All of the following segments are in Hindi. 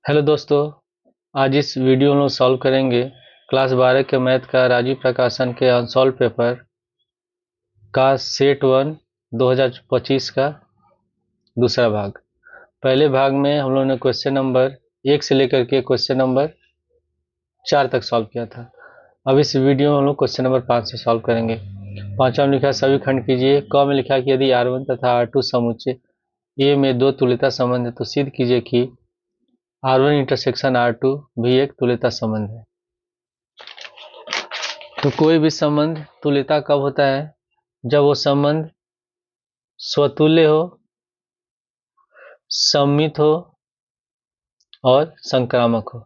हेलो दोस्तों। आज इस वीडियो में सॉल्व करेंगे क्लास 12 के मैथ का राजीव प्रकाशन के अनसॉल्व पेपर का सेट 1 2025 का दूसरा भाग। पहले भाग में हम लोगों ने क्वेश्चन नंबर 1 से लेकर के क्वेश्चन नंबर 4 तक सॉल्व किया था। अब इस वीडियो में हम लोग क्वेश्चन नंबर 5 से सॉल्व करेंगे। पांचवा में लिखा है सभी खंड कीजिए। क में लिखा है कि यदि R1 तथा R2 समुच्चय ए में दो तुल्यता संबंध है तो सिद्ध कीजिए कि R1 इंटरसेक्शन R2 भी एक तुल्यता संबंध है। तो कोई भी संबंध तुल्यता कब होता है? जब वो संबंध स्वतुल्य हो, सममित हो और संक्रामक हो,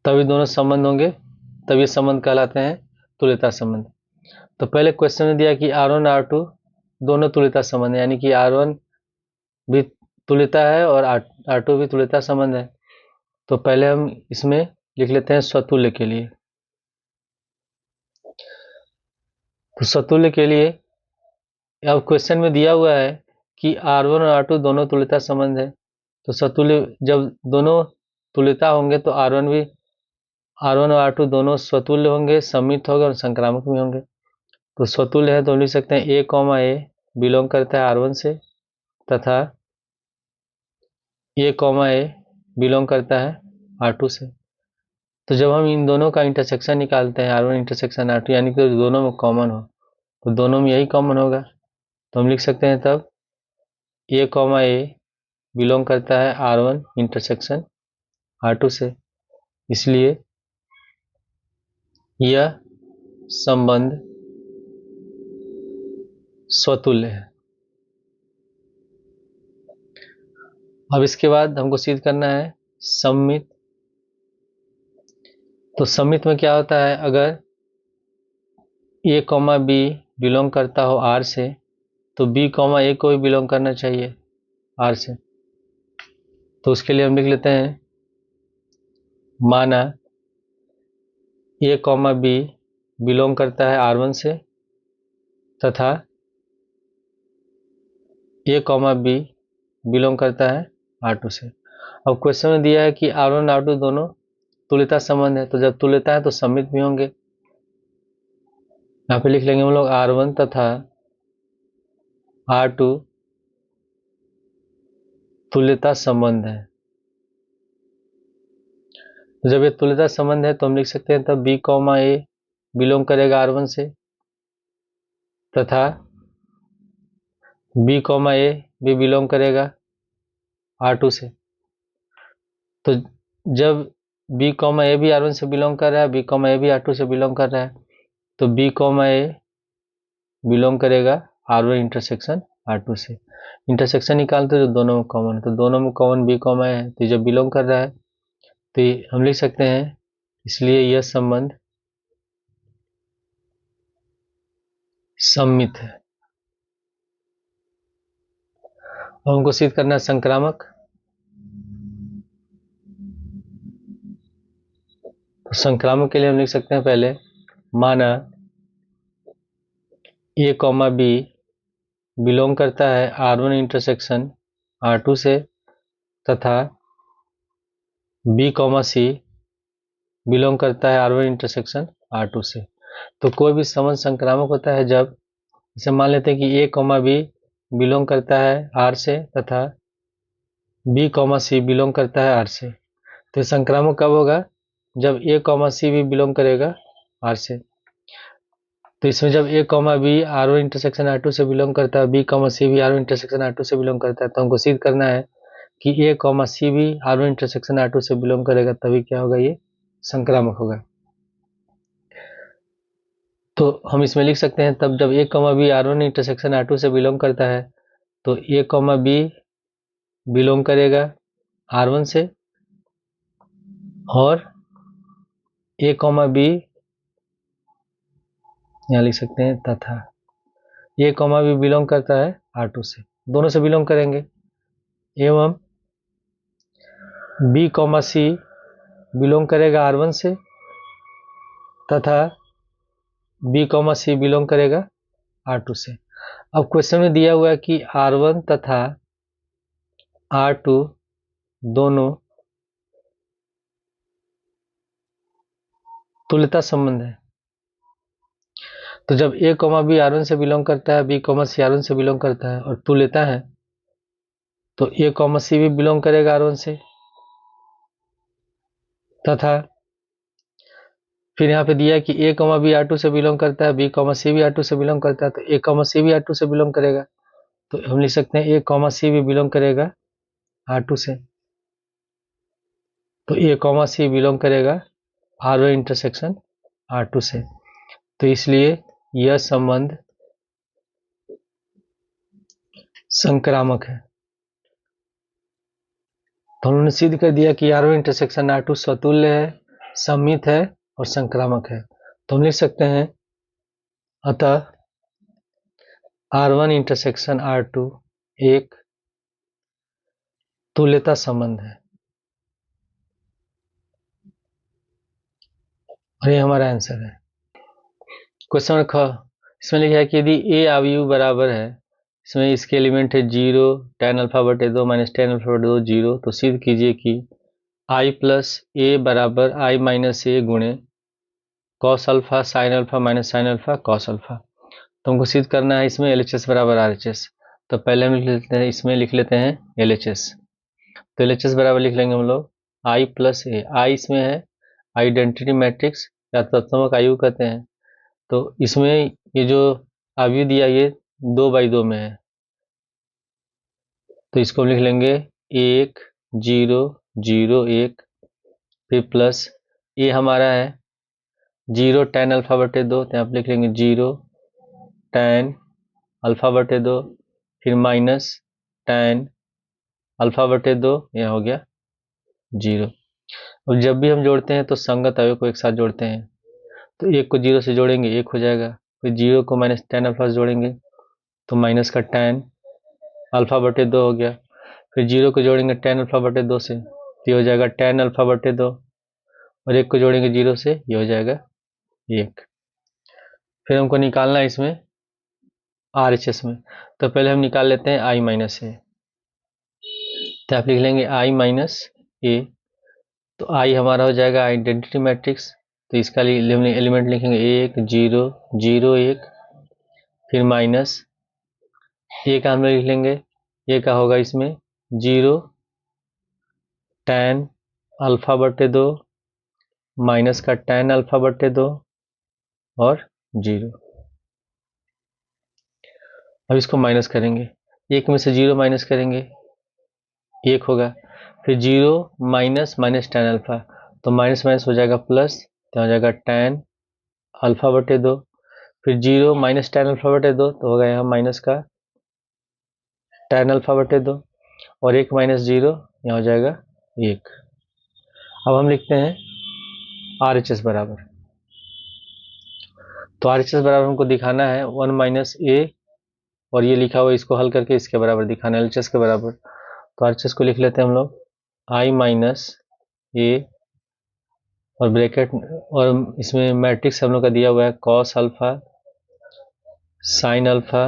तभी दोनों संबंध होंगे, तब ये संबंध कहलाते हैं तुल्यता संबंध। तो पहले क्वेश्चन में दिया कि R1 R2 दोनों तुल्यता संबंध है, यानी कि R1 भी तुल्यता है और R2 भी तुल्यता संबंध है। तो पहले हम इसमें लिख लेते हैं स्वतुल्य के लिए। तो स्वतुल्य के लिए अब क्वेश्चन में दिया हुआ है कि R1 और R2 दोनों तुल्यता संबंध है। तो स्वतुल्य जब दोनों तुल्यता होंगे तो R1 और R2 दोनों स्वतुल्य होंगे, सममित होंगे और संक्रामक भी होंगे। तो स्वतुल्य है तो हम लिख सकते हैं A, बिलोंग करता है R1 से तथा A, बिलोंग करता है R2 से। तो जब हम इन दोनों का इंटरसेक्शन निकालते हैं R1 इंटरसेक्शन R2, यानी कि दोनों में कॉमन हो, तो दोनों में यही कॉमन होगा। तो हम लिख सकते हैं तब A, बिलोंग करता है R1 इंटरसेक्शन R2 से, इसलिए यह संबंध स्वतुल्य है। अब इसके बाद हमको सिद्ध करना है सममित। तो सममित में क्या होता है? अगर A, B बिलोंग करता हो R से तो B, A को भी बिलोंग करना चाहिए R से। तो उसके लिए हम लिख लेते हैं माना A, B बिलोंग करता है R1 से तथा A, B बिलोंग करता है R2 से। अब क्वेश्चन में दिया है कि R1 R2 दोनों तुल्यता संबंध है, तो जब तुल्यता है तो सममित भी होंगे। यहाँ पे लिख लेंगे हम लोग R1 तथा R2 तुल्यता संबंध है। तो जब ये तुल्यता संबंध है तो हम लिख सकते हैं तब B, A बिलोंग करेगा R1 से तथा B, A भी बिलोंग करेगा R2 से। तो जब B, A भी R1 से बिलोंग कर रहा है, B, A भी R2 से बिलोंग कर रहा है, तो B, A बिलोंग करेगा R1 इंटरसेक्शन R2 से। इंटरसेक्शन निकालते तो दोनों में कॉमन है, तो दोनों में कॉमन B, A है, तो जब बिलोंग कर रहा है तो हम लिख सकते हैं, इसलिए यह संबंध सममित है। और हमको सिद्ध करना है संक्रामक। तो संक्रामक के लिए हम लिख सकते हैं पहले माना A, B बिलोंग करता है R1 इंटरसेक्शन R2 से तथा B, C बिलोंग करता है R1 इंटरसेक्शन R2 से। तो कोई भी संबंध संक्रामक होता है जब, जैसे मान लेते हैं कि A, B बिलोंग करता है R से तथा B, C बिलोंग करता है R से। तो संक्रामक कब होगा? जब A, C भी बिलोंग करेगा R से। तो इसमें जब A, B R1 intersection R2 से बिलोंग करता है, B, C भी R1 इंटरसेक्शन R2 से बिलोंग करता है, तो हमको सिद्ध करना है कि A, C भी R1 इंटरसेक्शन R2 से बिलोंग करेगा, तभी क्या होगा? ये संक्रामक होगा। तो हम इसमें लिख सकते हैं तब जब A, B R1 intersection R2 से बिलोंग करता है तो A, B बिलोंग करेगा R1 से और A, B यहाँ लिख सकते हैं तथा A, B बिलोंग करता है R2 से, दोनों से बिलोंग करेंगे। एवं B, C बिलोंग करेगा R1 से तथा B, C बिलोंग करेगा R2 से। अब क्वेश्चन में दिया हुआ है कि R1 तथा R2 दोनों तुल्यता संबंध है। तो जब a comma b R one से बिलोंग करता है, b comma c R one से बिलोंग करता है और तुल्यता है, तो ए कॉमा सी भी बिलोंग करेगा आर वन से, तथा फिर यहाँ पे दिया है कि ए कॉमा बी आर टू से बिलोंग करता है, बी कॉमा सी भी आर टू से बिलोंग करता है, तो ए कॉमा सी भी आर टू से बिलोंग करेगा, तो हम लिख सकते हैं ए कॉमा सी भी बिलोंग करेगा आर टू से। तो ए कॉमा सी बिलोंग करेगा R one intersection R two से। तो इसलिए यह संबंध संक्रामक है। तो उन्होंने सिद्ध कर दिया कि R one intersection R two स्वतुल्य है, सममित है और संक्रामक है। तो हम लिख सकते हैं अतः R one intersection R two एक तुल्यता संबंध है। और ये हमारा आंसर है। क्वेश्चन ख, इसमें लिखा है कि यदि ए अवयव बराबर है, इसमें इसके एलिमेंट है 0, tan अल्फा बटे 2 माइनस tan अल्फा बटे 2 0, तो सिद्ध कीजिए कि i प्लस ए बराबर i माइनस ए गुणे cos alpha sine alpha minus sine alpha cos alpha. तो हमको सिद्ध करना है इसमें LHS बराबर RHS। तो पहले हम लिख लेते हैं, इसमें लिख लेते हैं LHS। तो LHS बराबर लिख लेंगे हम लोग i प्लस ए। आई इसमें है आइडेंटिटी मैट्रिक्स या तत्समक आयु कहते हैं। तो इसमें ये जो अवयव दिया ये 2/2 में है, तो इसको हम लिख लेंगे 1 0 0 1, फिर प्लस ये हमारा है 0 tan अल्फा बटे 2, तो यहाँ पे लिख लेंगे 0 tan अल्फा बटे 2, फिर माइनस tan अल्फा बटे 2, यह हो गया 0। और जब भी हम जोड़ते हैं तो संगत अवयव को एक साथ जोड़ते हैं। तो 1 को 0 से जोड़ेंगे 1 हो जाएगा, फिर 0 को माइनस tan अल्फा से जोड़ेंगे तो माइनस का tan अल्फा बटे 2 हो गया, फिर 0 को जोड़ेंगे tan अल्फा बटे 2 से, तो ये हो जाएगा tan अल्फा बटे 2, और 1 को जोड़ेंगे 0 से, ये हो जाएगा 1। फिर हमको निकालना है इसमें RHS में। तो पहले हम निकाल लेते हैं i माइनस ए। तो आप लिख लेंगे i माइनस ए, तो i हमारा हो जाएगा आइडेंटिटी मैट्रिक्स। तो इसका एलिमेंट लिखेंगे 1 0 0 1, फिर माइनस ए का हम लोग लिख लेंगे, ए का होगा इसमें 0 tan अल्फा बटे 2 माइनस का tan अल्फा बटे 2 और 0। अब इसको माइनस करेंगे, 1 में से 0 माइनस करेंगे 1 होगा, फिर 0 माइनस माइनस tan अल्फा, तो माइनस माइनस हो जाएगा प्लस, तो हो जाएगा tan अल्फा बटे 2, फिर 0 माइनस tan अल्फा बटे 2, तो होगा यहाँ माइनस का tan अल्फा बटे 2, और 1 माइनस 0, यहाँ हो जाएगा 1। अब हम लिखते हैं RHS बराबर। तो RHS बराबर हमको दिखाना है 1 माइनस ए, और ये लिखा हुआ इसको हल करके इसके बराबर दिखाना है LHS के बराबर। तो RHS को लिख लेते हैं हम लोग i माइनस ए, और ब्रैकेट, और इसमें मैट्रिक्स हम लोग का दिया हुआ है cos alpha sine alpha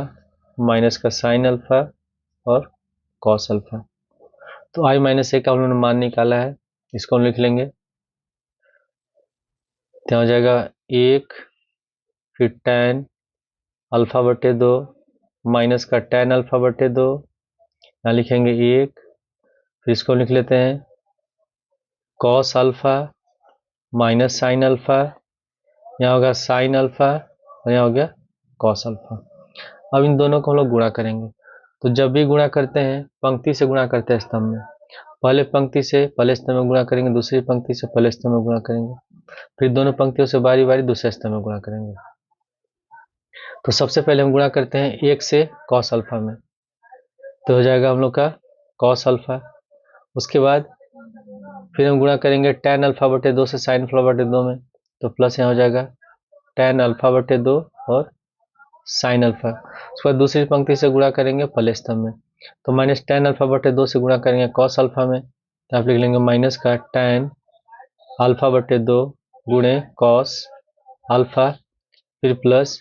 minus का साइन अल्फा और कॉस अल्फा। तो i माइनस ए का हम लोगों ने मान निकाला है, इसको हम लिख लेंगे, तो हो जाएगा 1, फिर tan अल्फा बटे 2 माइनस का tan अल्फा बटे 2, यहाँ लिखेंगे 1, फिर इसको लिख लेते हैं cos alpha minus sine alpha, यहाँ होगा साइन अल्फा और यहाँ हो गया कॉस अल्फा। अब इन दोनों को हम लोग गुणा करेंगे। तो जब भी गुणा करते हैं पंक्ति से गुणा करते हैं स्तंभ में, पहले पंक्ति से पहले स्तंभ में गुणा करेंगे, दूसरी पंक्ति से पहले स्तंभ में गुणा करेंगे, फिर दोनों पंक्तियों से बारी बारी दूसरे स्तंभ में गुणा करेंगे। तो सबसे पहले हम गुणा करते हैं 1 से कॉस अल्फा में, तो हो जाएगा हम लोग का कॉस अल्फा। उसके बाद फिर हम गुणा करेंगे tan अल्फा बटे 2 से साइन अल्फा बटे 2 में, तो प्लस यहाँ हो जाएगा tan अल्फा बटे 2 और साइन अल्फा। उसके बाद दूसरी पंक्ति से गुणा करेंगे पहले स्तंभ में, तो माइनस tan अल्फा बटे 2 से गुणा करेंगे कॉस अल्फा में, तो आप लिख लेंगे माइनस का tan अल्फा बटे 2 गुणे कॉस अल्फा, फिर प्लस,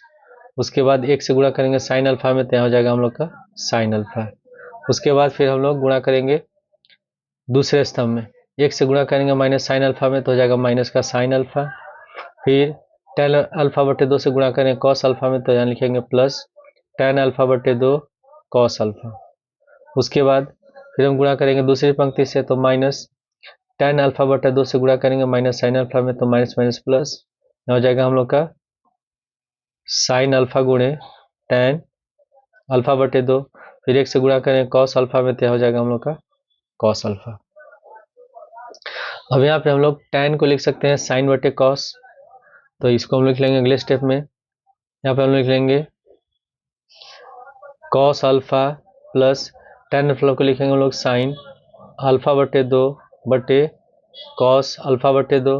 उसके बाद 1 से गुणा करेंगे साइन अल्फा में, तो यहाँ हो जाएगा हम लोग का साइन अल्फा। उसके बाद फिर हम लोग गुणा करेंगे दूसरे स्तंभ में 1 से गुणा करेंगे माइनस साइन अल्फा में तो हो जाएगा माइनस का साइन अल्फा। फिर टेन अल्फा बटे 2 से गुणा करेंगे कॉस अल्फा में तो यहाँ लिखेंगे प्लस टेन अल्फा बटे 2 कॉस अल्फा। उसके बाद फिर हम गुणा करेंगे दूसरी पंक्ति से तो माइनस टेन अल्फा बटे 2 से गुणा करेंगे माइनस साइन अल्फा में तो माइनस माइनस प्लस हो जाएगा हम लोग का साइन अल्फा गुणे टेन अल्फा बटे 2। फिर 1 से गुणा करेंगे कॉस अल्फा में तो हो जाएगा हम लोग का कॉस अल्फा। अब यहाँ पे हम लोग टेन को लिख सकते हैं साइन बटे कॉस, तो इसको हम लिख लेंगे अगले स्टेप में। यहाँ पे हम लिख लेंगे cos alpha plus tan alpha को लिखेंगे हम लोग साइन अल्फा बटे 2 बटे कॉस अल्फा बटे 2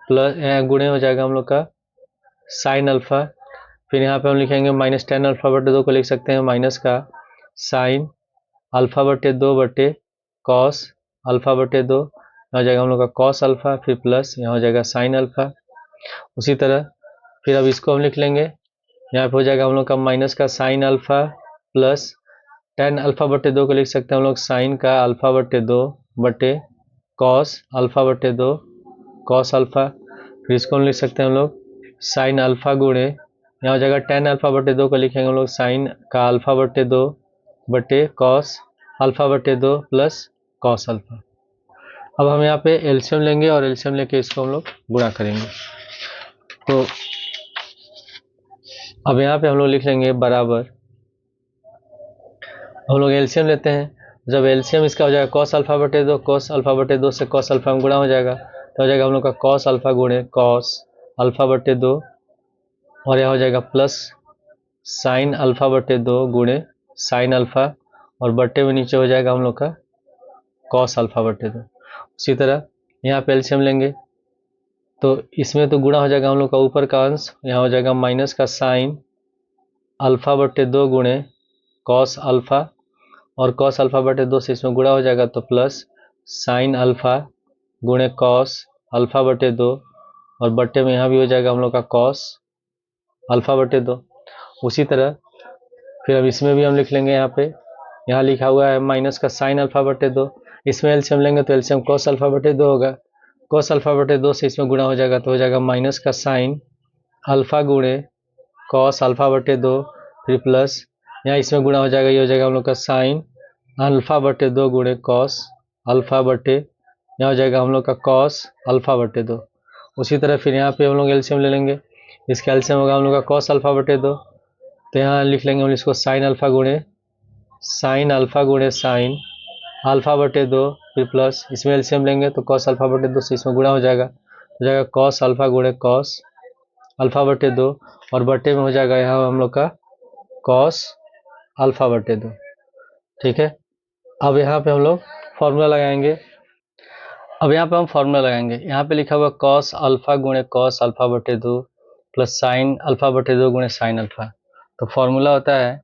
प्लस गुणे हो जाएगा हम लोग का साइन अल्फा। फिर यहाँ पे हम लिखेंगे माइनस टेन अल्फा बटे 2 को लिख सकते हैं माइनस का साइन अल्फा बटे 2 बटे कॉस अल्फा बटे 2 हो जाएगा हम लोग का कॉस अल्फा। फिर प्लस यहाँ हो जाएगा साइन अल्फा। उसी तरह फिर अब इसको हम लिख लेंगे, यहाँ पे हो जाएगा हम लोग का माइनस का sine alpha plus tan alpha बटे 2 को लिख सकते हैं हम लोग साइन का अल्फा बटे 2 बटे कॉस अल्फा बटे 2 कॉस अल्फा। फिर इसको हम लिख सकते हैं हम लोग साइन अल्फा गुणे यहाँ हो जाएगा टेन अल्फा बटे 2 को लिखेंगे हम लोग साइन का अल्फा बटे 2 बटे कॉस अल्फा बटे 2 प्लस कॉस अल्फा। अब हम यहाँ पे एलसीएम लेंगे और एलसीएम लेके इसको हम लोग गुणा करेंगे। तो अब यहाँ पे हम लोग लिख लेंगे बराबर, हम लोग एलसीएम लेते हैं। जब एलसीएम इसका हो जाएगा कॉस अल्फा बटे 2, कॉस अल्फा बटे 2 से कॉस अल्फा में गुणा हो जाएगा तो हो जाएगा हम लोग का कॉस अल्फा गुणे कॉस अल्फा बटे 2 और यह हो जाएगा प्लस साइन अल्फा बटे 2 गुणे साइन अल्फा और बटे में नीचे हो जाएगा हम लोग का कॉस अल्फा बटे 2। उसी तरह यहाँ पे एलसीएम लेंगे तो इसमें तो गुणा हो जाएगा हम लोग का ऊपर का अंश, यहाँ हो जाएगा माइनस का साइन अल्फा बटे 2 गुणे कॉस अल्फा और कॉस अल्फा बटे 2 से इसमें गुणा हो जाएगा तो प्लस साइन अल्फा गुणे कॉस अल्फा बटे 2 और बटे में यहाँ भी हो जाएगा हम लोग का कॉस अल्फा बटे 2। उसी तरह फिर अब इसमें भी हम लिख लेंगे, यहाँ लिखा हुआ है माइनस का साइन अल्फा बटे 2, इसमें एलसीएम लेंगे तो एलसीएम कॉस अल्फा बटे 2 होगा। कॉस अल्फा बटे 2 से इसमें गुणा हो जाएगा तो हो जाएगा माइनस का साइन अल्फा गुणे कॉस अल्फा बटे 2 फिर प्लस यहाँ इसमें गुणा हो जाएगा, ये हो जाएगा हम लोग का साइन अल्फा बटे 2 गुणे कॉस अल्फा बटे यहाँ हो जाएगा हम लोग का कॉस अल्फा बटे 2। उसी तरह फिर यहाँ पे हम लोग एलसीएम ले लेंगे, इसका एलसीएम होगा हम लोग का कॉस अल्फा बटे 2, तो यहाँ लिख लेंगे हम इसको साइन अल्फा गुणे साइन अल्फा बटे 2 फिर प्लस इसमें एलसीएम लेंगे तो कॉस अल्फा बटे 2 से इसमें गुणा हो जाएगा कॉस अल्फा गुणे कॉस अल्फा बटे 2 और बटे में हो जाएगा यहाँ हम लोग का कॉस अल्फा बटे 2। ठीक है, अब यहाँ पे हम लोग फॉर्मूला लगाएंगे। अब यहाँ पे हम फॉर्मूला लगाएंगे, यहाँ पे लिखा हुआ कॉस अल्फा गुणे कॉस अल्फा बटे 2 प्लस साइन अल्फा बटे 2 गुणे साइन अल्फा। तो फॉर्मूला होता है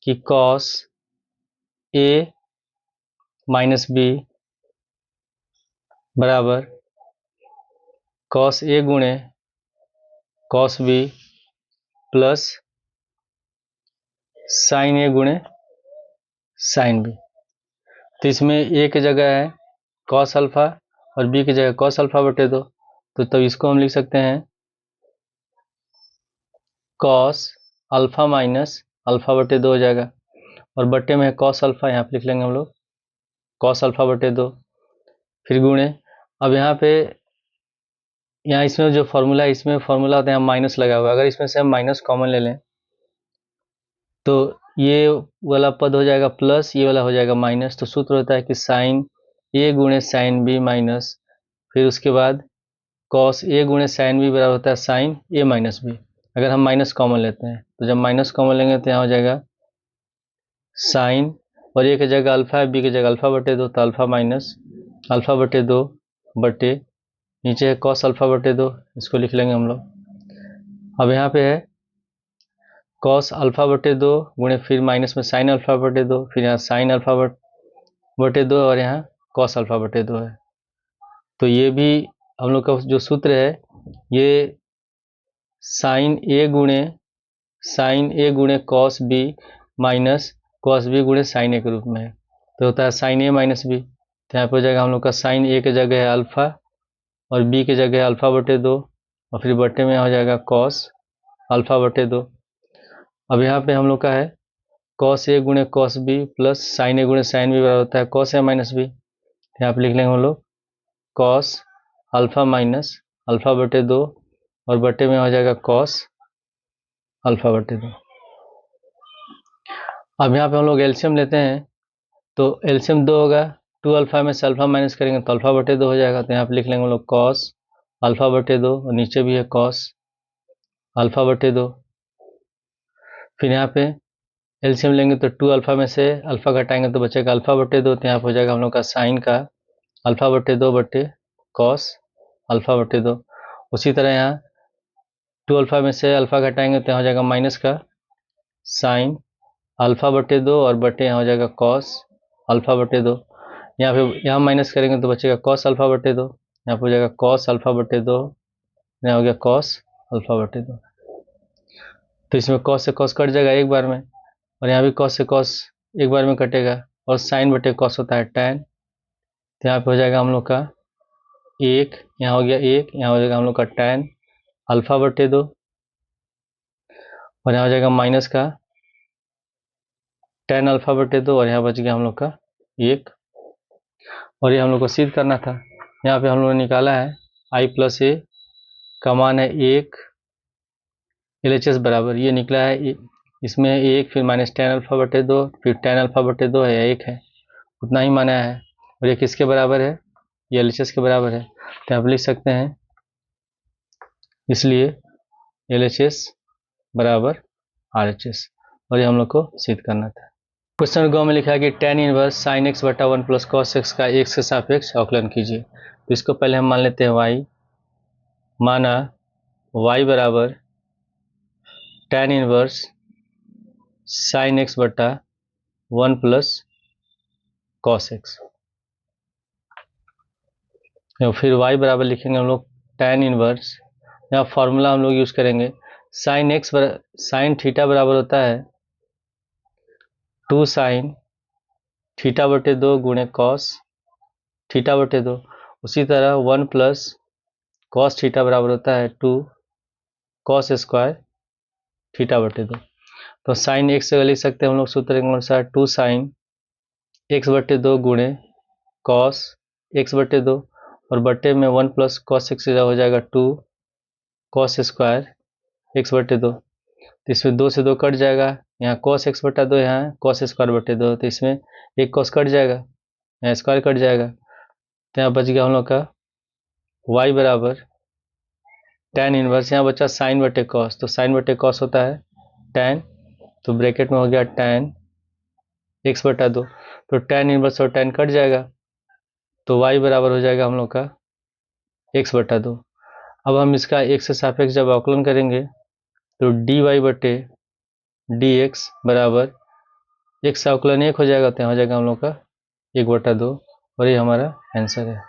कि कॉस ए माइनस बी बराबर कॉस ए गुणे cos B plus sign a गुणे साइन बी। तो इसमें ए की जगह है कॉस अल्फा और बी की जगह कॉस अल्फा बटे 2, तो तब इसको हम लिख सकते हैं कॉस अल्फा माइनस अल्फा बटे 2 हो जाएगा और बटे में है कॉस अल्फा, यहाँ पे लिख लेंगे हम लोग कॉस अल्फा बटे 2 फिर गुणे। अब यहाँ इसमें जो फॉर्मूला है इसमें फॉर्मूला होता है माइनस लगा हुआ है, अगर इसमें से हम माइनस कॉमन ले लें तो ये वाला पद हो जाएगा प्लस ये वाला हो जाएगा माइनस। तो सूत्र होता है कि साइन ए गुणे साइन बी माइनस फिर उसके बाद कॉस ए गुणे साइन बी बराबर होता है साइन ए माइनस बी। अगर हम माइनस कॉमन लेते हैं तो जब माइनस कॉमन लेंगे तो यहाँ हो जाएगा साइन और ए की जगह अल्फा है बी की जगह अल्फा बटे 2 तो अल्फा माइनस अल्फा बटे 2 बटे नीचे है कॉस अल्फा बटे 2, इसको लिख लेंगे हम लोग। अब यहाँ पे है कॉस अल्फा बटे 2 गुणे फिर माइनस में साइन अल्फा बटे 2 फिर यहाँ साइन अल्फा बटे 2 और यहाँ कॉस अल्फा बटे 2 है। तो ये भी हम लोग का जो सूत्र है ये साइन ए गुणे cos b minus cos b गुणे साइन ए के रूप में है, तो होता है साइन ए माइनस बी। तो यहाँ पे हो जाएगा हम लोग का साइन ए की जगह है अल्फ़ा और बी की जगह है अल्फ़ा बटे 2 और फिर बटे में हो जाएगा कॉस अल्फ़ा बटे 2। अब यहाँ पे हम लोग का है कॉस ए गुणे cos B plus sign a गुणे साइन बी बराबर होता है कॉस ए माइनस बी। यहाँ पे लिख लेंगे हम लोग कॉस अल्फ़ा माइनस अल्फ़ा बटे 2 और बटे में हो जाएगा कॉस अल्फ़ा बटे 2। अब यहाँ पे हम लोग एलसीएम लेते हैं तो एलसीएम 2 होगा, 2 अल्फ़ा में से अल्फ़ा माइनस करेंगे तो अल्फ़ा बटे 2 हो जाएगा। तो यहाँ पे लिख लेंगे हम लोग कॉस अल्फ़ा बटे 2 और नीचे भी है कॉस अल्फ़ा बटे 2। फिर यहाँ पे एलसीएम लेंगे तो 2 अल्फ़ा में से अल्फ़ा घटाएंगे तो बचेगा अल्फ़ा बटे 2। तो यहाँ पे हो जाएगा हम लोग का साइन का अल्फ़ा बटे 2 बटे कॉस अल्फ़ा बटे 2। उसी तरह यहाँ 2 अल्फ़ा में से अल्फ़ा घटाएंगे तो यहाँ हो जाएगा माइनस का साइन अल्फ़ा बटे 2 और बटे यहाँ हो जाएगा कॉस अल्फ़ा बटे 2। यहाँ पे यहाँ माइनस करेंगे तो बचेगा कॉस अल्फ़ा बटे 2। यहाँ पे हो जाएगा कॉस अल्फ़ा बटे 2, यहाँ हो गया कॉस अल्फ़ा बटे 2। तो इसमें कॉस से कॉस कट जाएगा एक बार में और यहाँ भी कॉस से कॉस एक बार में कटेगा और साइन बटे कॉस होता है टैन। तो यहाँ पे हो जाएगा हम लोग का एक, यहाँ हो गया एक, यहाँ हो जाएगा हम लोग का टैन अल्फ़ा बटे 2 और यहाँ हो जाएगा माइनस का टैन अल्फ़ा बटे 2 और यहाँ बच गया हम लोग का एक। और ये हम लोग को सिद्ध करना था। यहाँ पे हम लोगों ने निकाला है आई प्लस ए का मान है एक LHS बराबर ये निकला है इसमें एक फिर माइनस टैन अल्फ़ा बटे 2 फिर टैन अल्फ़ा बटे 2 है या एक है उतना ही माना है और ये किसके बराबर है, ये LHS के बराबर है। तो आप लिख सकते हैं इसलिए LHS बराबर RHS और ये हम लोग को सिद्ध करना था। क्वेश्चन गौ में लिखा है कि tan इनवर्स साइन एक्स बटा 1 प्लस कॉस एक्स का एक्स के सापेक्ष अवकलन कीजिए। तो इसको पहले हम मान लेते हैं y, माना y बराबर tan इनवर्स साइन एक्स बटा 1 प्लस कॉस एक्स। फिर y बराबर लिखेंगे हम लोग tan इनवर्स, यहाँ फॉर्मूला हम लोग यूज करेंगे साइन थीटा बराबर होता है 2 साइन थीटा बटे 2 गुणे कॉस थीटा बटे 2। उसी तरह 1 प्लस कॉस थीटा बराबर होता है 2 कॉस स्क्वायर थीटा बटे 2। तो साइन एक्स से लिख सकते हैं हम लोग सूत्र के अनुसार 2 साइन एक्स बटे 2 गुणे कॉस एक्स बटे 2 और बटे में 1 प्लस कॉस एक्स हो जाएगा 2 कॉस स्क्वायर एक्स बटे 2। तो इसमें 2 से 2 कट जाएगा, यहाँ कॉस एक्स बटा 2 यहाँ कॉस स्क्वायर बटे 2 तो इसमें एक कॉस कट जाएगा, यहाँ स्क्वायर कट जाएगा। तो यहाँ बच गया हम लोग का y बराबर tan इनवर्स, यहाँ बचा साइन बटे कॉस तो साइन बटे कॉस होता है tan, तो ब्रैकेट में हो गया tan एक्स बटा 2 तो tan इनवर्स और tan कट जाएगा तो y बराबर हो जाएगा हम लोग का x बटा 2। अब हम इसका x से सापेक्ष जब अवकलन करेंगे तो dy बटे dx बराबर x का अवकलन 1 हो जाएगा तो यहाँ हो जाएगा हम लोग का 1 बटा 2 और ये हमारा आंसर है।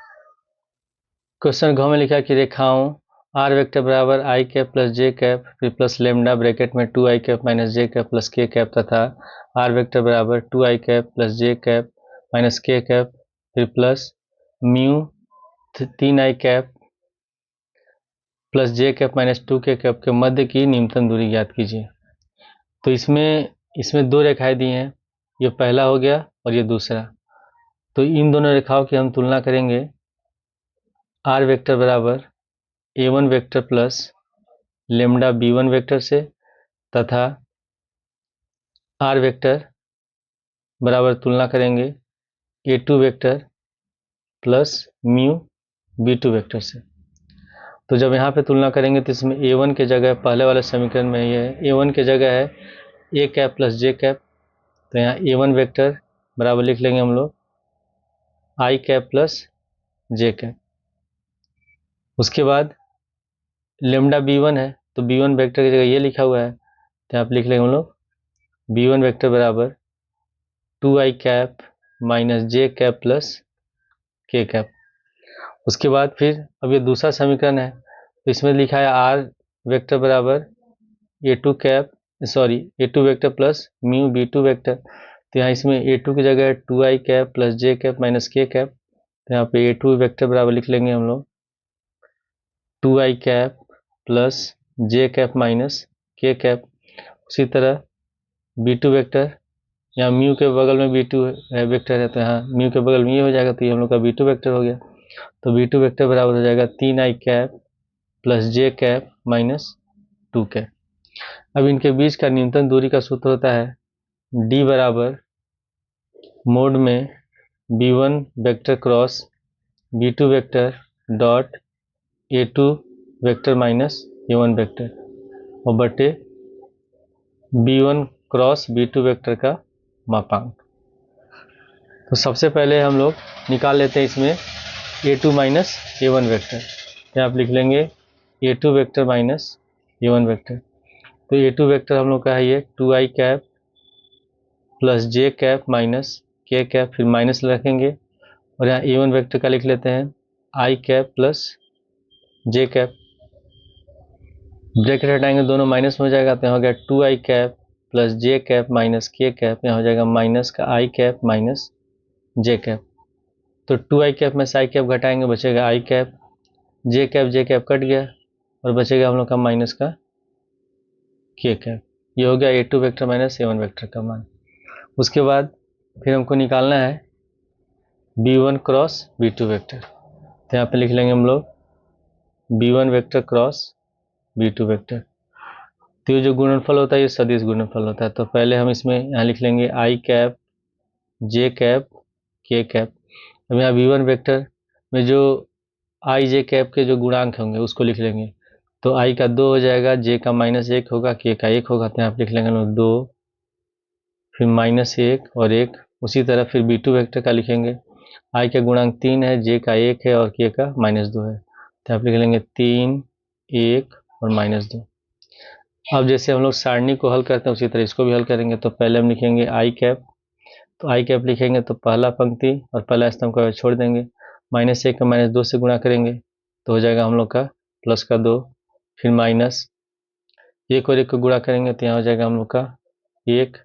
क्वेश्चन घ में लिखा है कि रेखाओं आर वेक्टर बराबर आई कैप प्लस जे कैप फिर प्लस लेमडा ब्रैकेट में 2 आई कैप माइनस जे कैप प्लस के कैप तथा आर वेक्टर बराबर 2 आई कैप प्लस जे कैप माइनस के कैप फिर प्लस म्यू 3 आई कैप प्लस जे कैप माइनस 2 के कैप के मध्य की न्यूनतम दूरी ज्ञात कीजिए। तो इसमें दो रेखाएं दी हैं, ये पहला हो गया और ये दूसरा। तो इन दोनों रेखाओं की हम तुलना करेंगे आर वेक्टर बराबर a1 vector plus lambda b1 vector से तथा आर वेक्टर बराबर तुलना करेंगे a2 vector plus mu b2 vector से। तो जब यहाँ पे तुलना करेंगे तो इसमें a1 के जगह पहले वाले समीकरण में ये है a1 के जगह है a cap plus J cap, तो यहाँ a1 वेक्टर बराबर लिख लेंगे हम लोग आई कैप प्लस जे कैप। उसके बाद लेमडा b1 है तो b1 वेक्टर की जगह ये लिखा हुआ है तो आप लिख लेंगे हम लोग b1 वेक्टर बराबर 2i कैप माइनस जे कैप प्लस के कैप। उसके बाद फिर अब ये दूसरा समीकरण है तो इसमें लिखा है आर वेक्टर बराबर a2 vector plus mu b2 vector, तो यहाँ इसमें a2 की जगह 2i कैप प्लस जे कैप माइनस के कैप तो यहाँ पे A2 वेक्टर बराबर लिख लेंगे हम लोग 2i कैप प्लस जे कैप माइनस के कैप। उसी तरह B2 वेक्टर, यहाँ म्यू के बगल में B2 है वेक्टर है, तो यहाँ म्यू के बगल में ये हो जाएगा, तो ये हम लोग का B2 वेक्टर हो गया। तो B2 वेक्टर बराबर हो जाएगा 3i कैप प्लस जे कैप माइनस 2 कैप। अब इनके बीच का न्यूनतम दूरी का सूत्र होता है D बराबर मोड में B1 vector cross B2 vector dot A2 vector minus A1 vector और बटे B1 क्रॉस B2 वेक्टर का मापांक। तो सबसे पहले हम लोग निकाल लेते हैं इसमें A2 माइनस A1 वेक्टर। तो आप लिख लेंगे A2 vector minus A1 vector. तो A2 वेक्टर हम लोग का है ये 2i कैप प्लस जे कैप माइनस के कैप, फिर माइनस रखेंगे और यहाँ A1 वेक्टर का लिख लेते हैं i cap plus J cap. Bracket हटाएंगे दोनों माइनस में हो जाएगा, तो यहाँ हो गया 2i कैप प्लस जे कैप माइनस के कैप, यहाँ हो जाएगा माइनस का i cap minus J cap. तो 2i कैप में से i कैप घटाएंगे, बचेगा i cap, J cap cut गया और बचेगा हम लोग का माइनस का के कैप। ये हो गया A2 vector minus A1 vector का मान। उसके बाद फिर हमको निकालना है B1 क्रॉस B2 वेक्टर। तो यहाँ पे लिख लेंगे हम लोग B1 vector cross B2 vector. तो ये जो गुणनफल होता है ये सदिश गुणनफल होता है। तो पहले हम इसमें यहाँ लिख लेंगे i कैप जे कैप के कैप। अब यहाँ B1 वेक्टर में जो i जे कैप के जो गुणांक होंगे उसको लिख लेंगे। तो i का 2 हो जाएगा, j का -1 होगा, k का 1 होगा। तो यहाँ पे लिख लेंगे हम लोग 2 फिर -1 और 1। उसी तरह फिर B2 वेक्टर का लिखेंगे, i का गुणांक 3 है, j का 1 है और k का -2 है। तो आप लिख लेंगे 3 1 और -2। अब जैसे हम लोग सारणी को हल करते हैं उसी तरह इसको भी हल करेंगे। तो पहले हम लिखेंगे i कैप। तो i कैप लिखेंगे तो पहला पंक्ति और पहला स्तंभ का छोड़ देंगे, -1 का -2 से गुणा करेंगे तो हो जाएगा हम लोग का प्लस का 2, फिर माइनस 1 और 1 को गुणा करेंगे तो यहाँ हो जाएगा हम लोग का 1।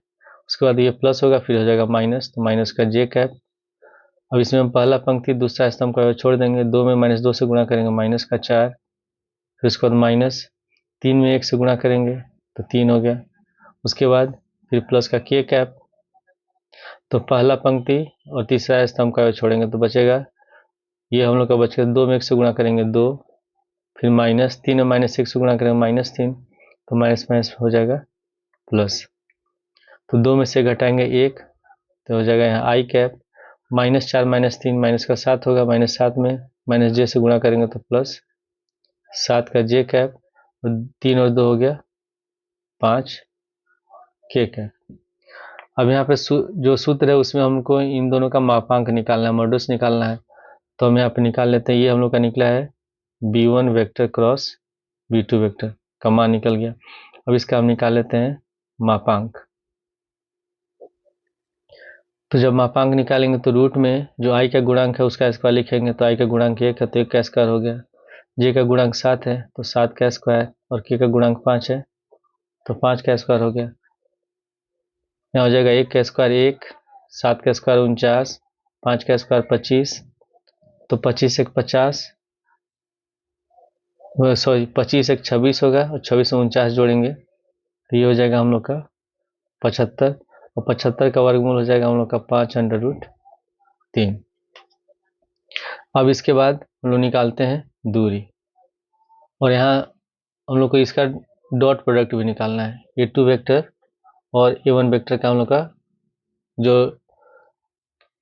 उसके बाद ये प्लस होगा, फिर हो जाएगा माइनस, तो माइनस का जे कैप। अब इसमें हम पहला पंक्ति दूसरा स्तंभ का छोड़ देंगे, 2 में -2 से गुणा करेंगे माइनस का 4, फिर उसके बाद माइनस 3 में 1 से गुणा करेंगे तो 3 हो गया। उसके बाद फिर प्लस का के कैप। तो पहला पंक्ति और तीसरा स्तंभ का छोड़ेंगे तो बचेगा ये हम लोग का बचेगा 2 में 1 से गुणा करेंगे 2, फिर माइनस 3 में -1 से गुणा करेंगे -3, तो माइनस माइनस हो जाएगा प्लस। तो 2 में से घटाएंगे 1 तो हो जाएगा यहाँ i कैप, -4 -3 माइनस का 7 होगा, -7 में -j से गुणा करेंगे तो प्लस 7 का जे कैप और 3 और 2 हो गया 5 के कैप। अब यहाँ पे जो सूत्र है उसमें हमको इन दोनों का मापांक निकालना है, मॉड्यूलस निकालना है। तो हम यहाँ पे निकाल लेते हैं। ये हम लोग का निकला है B1 vector cross B2 vector का मान निकल गया। अब इसका हम निकाल लेते हैं मापांक। तो जब मापांक निकालेंगे तो रूट में जो i का गुणांक है उसका स्क्वायर लिखेंगे, तो i का गुणांक 1 है तो 1 का स्क्वायर हो गया, j का गुणांक 7 है तो 7 का स्क्वायर और k का गुणांक 5 है तो 5 का स्क्वायर हो गया। यहाँ हो जाएगा 1 का स्क्वायर 1, 7 का स्क्वायर 49, 5 का स्क्वायर 25, तो 25 एक 50, सॉरी 25 एक 26 होगा और 26 में 49 जोड़ेंगे तो ये हो जाएगा हम लोग का 75 और 75 का वर्गमूल हो जाएगा हम लोग का 5√3। अब इसके बाद हम लोग निकालते हैं दूरी और यहाँ हम लोग को इसका डॉट प्रोडक्ट भी निकालना है। A2 वेक्टर और A1 वेक्टर का हम लोग का जो